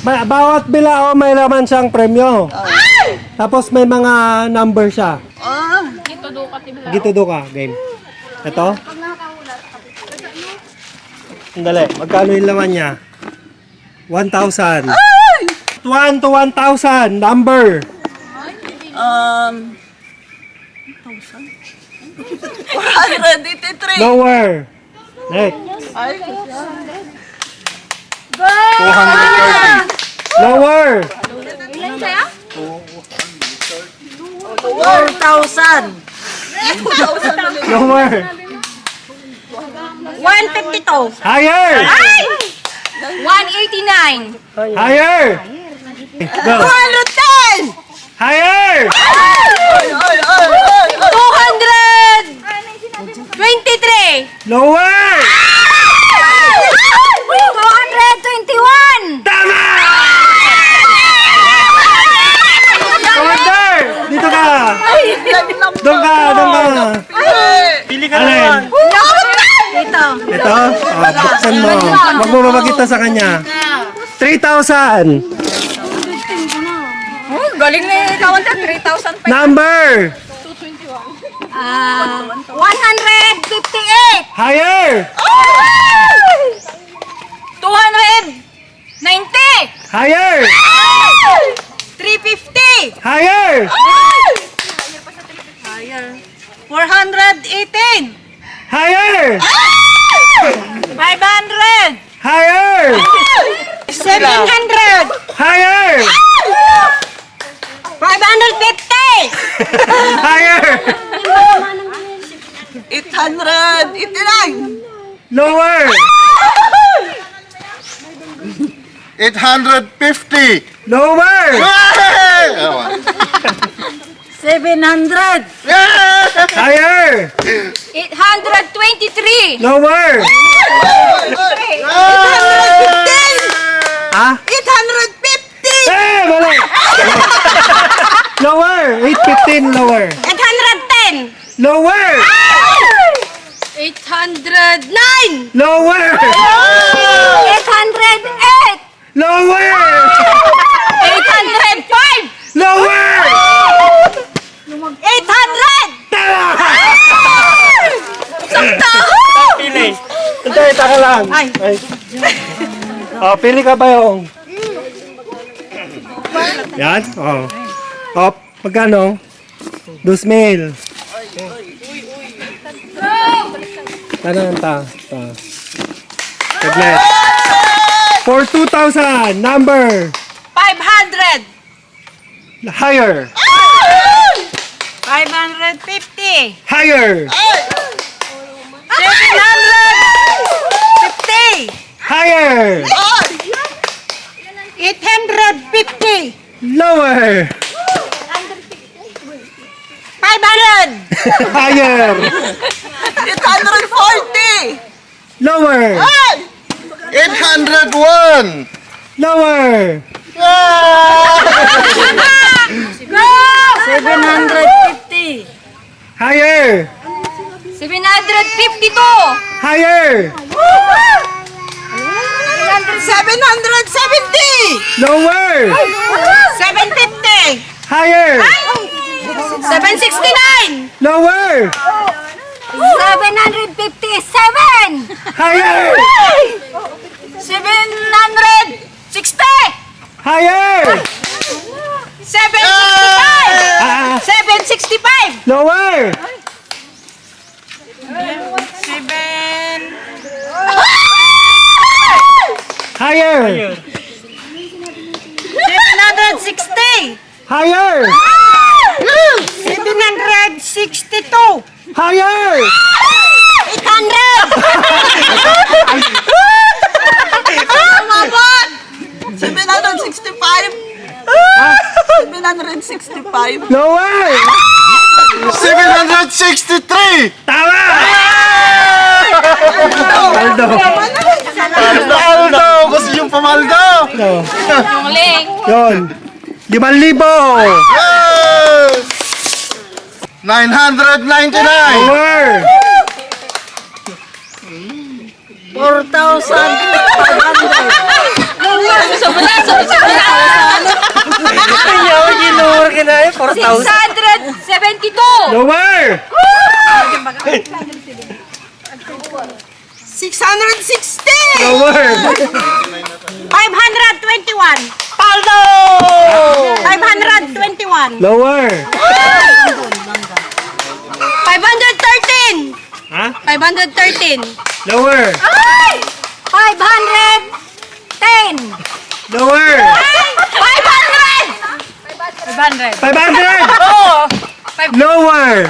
Bawat bilao may laman siyang premyo. Tapos may mga number siya. Gitudo ka, game. Ito? Sandali, magkano yung laman niya? 1,000. 1 to 1,000, number. 483. Lower. Next. 230. Lower. 4,000. Lower. 152. Higher. 189. Higher. Go. 210. Higher. 223. Lower. 221. Tama! Order! Dito ka! Doon ka! Pili ka Alin? naman. Ito. Ito? Buksan mo. Huwag mo mabagita sa kanya. 3,000. Oh, galing na yung count 3,000 pa. Number. 158. Higher. 290. Higher. 350. Higher. 418. Higher. 500. Higher. 700. Higher. 550. Higher. 889. Lower. 850. Lower. Yay! 700. Higher. 823. Lower. 815. Ah? 850. Mali. Lower. 815 lower. 810. Lower. 809. Lower. 808. Lower. 805. Lower. 800. Tama. Pili. Hindi, taka lang. Ay. Oh, pili ka ba yung? Yan? Oh. Oh, magkano? 2,000. Tanang ta. Saglit. For 2,000, number. 500. Higher. 550. Higher. 750. Higher. 850. Lower. 500. Higher. 840. Lower. 801. Lower. 750. Higher. 752. Higher. 770. Lower. 750. Higher. 769. Lower. 757. Higher. 760. Higher. 765. Ah, 765. lower. 7. Higher. 760. Higher. 762. Higher. 800. Umabot. 765. 765. Lower. 763. Tama. Aldo. Aldo. Kasi yung pamaldo. No. Yung link. Yun. 5,000. Yes! 999. Lower. 4,500. Sobra. Kanya, ginur ka na eh. 4,000. 672. Lower! 660! Lower! 521! Paldo! 521! Lower! 513. Ha? 513. Lower! 510. Lower! 500. 500. 500! Oo. Lower!